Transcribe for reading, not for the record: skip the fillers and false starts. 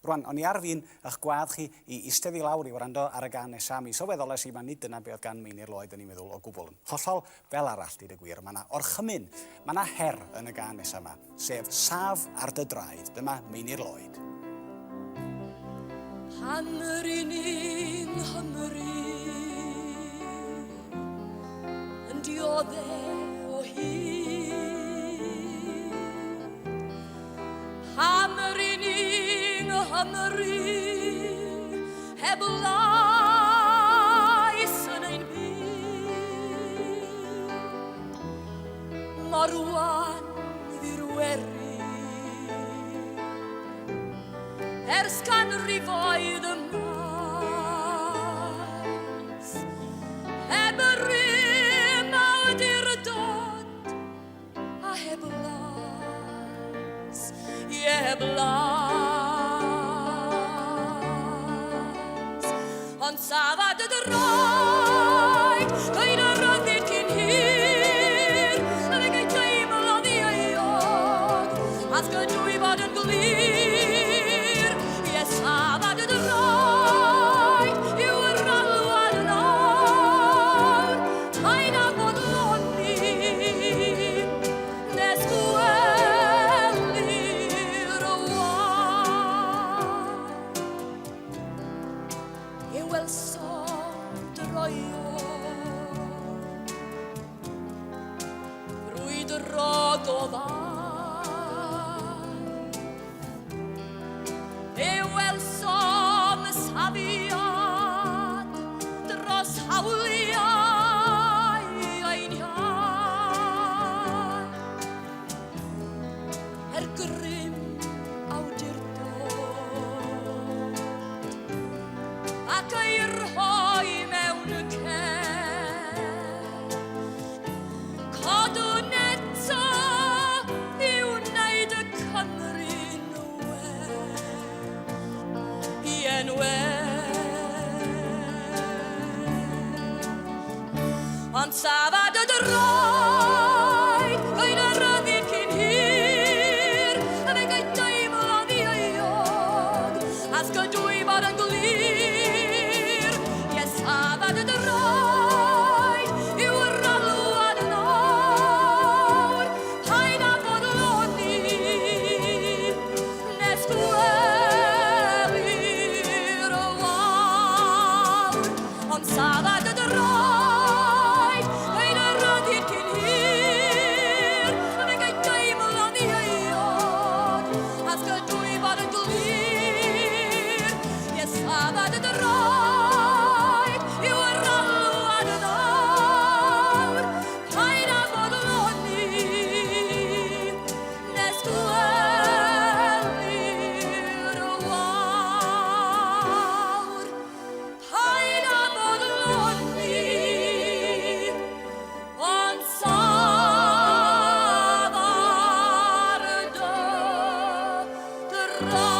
Rwan, o'n i ar fi'n eich gwadd chi i eistedd i lawr i wrando ar y gan nesa mi. So feddoles i ma nid dyna beth gan Meinir Lloyd yn ei meddwl o gwbl. Hollol fel arall, dyd y gwir. Mae yna orchymyn, mae yna her yn y gan nesa yma, sef Saf ar dy draed. Dyma Meinir Lloyd. Hanner un yn dioddau o hyd. Hanner un heb lais yn ein byd. Mae rwan ddirweru ers ganrifoedd y maes, heb y rym awdurdod a heb las, heb las. Ond safad y droed, gweud y ryddid cyn hir, a fe gei deimlo ddiaiog, as gydw i fod yn glir. Safad y droed yw'r alwad nawr, paid â bodloni, nes gwelir y wan. I welsom droion, brwydrog o dda. Welsom safiad dros hawliau ein iad. Grym awdurdod ac ei rhoi mewn y cell. Codwn eto i wneud y Cymru'n yn ond safad y droed, gweud y ryddid cyn hir, a fe gei deimlo ddiaiog, as gydw i fod yn glir. Safad y droed yw'r alwad nawr, paid â bodloni, nes gwelir y wawr. Ond safad y droed, gweud y ryddid cyn hir, a fe gei deimlo ddiaiog, as gydw i fod yn glir. Safad y droed yw'r alwad nawr, paid â bodloni, nes gwelir y wawr. Paid â bodloni, ond safad y droed.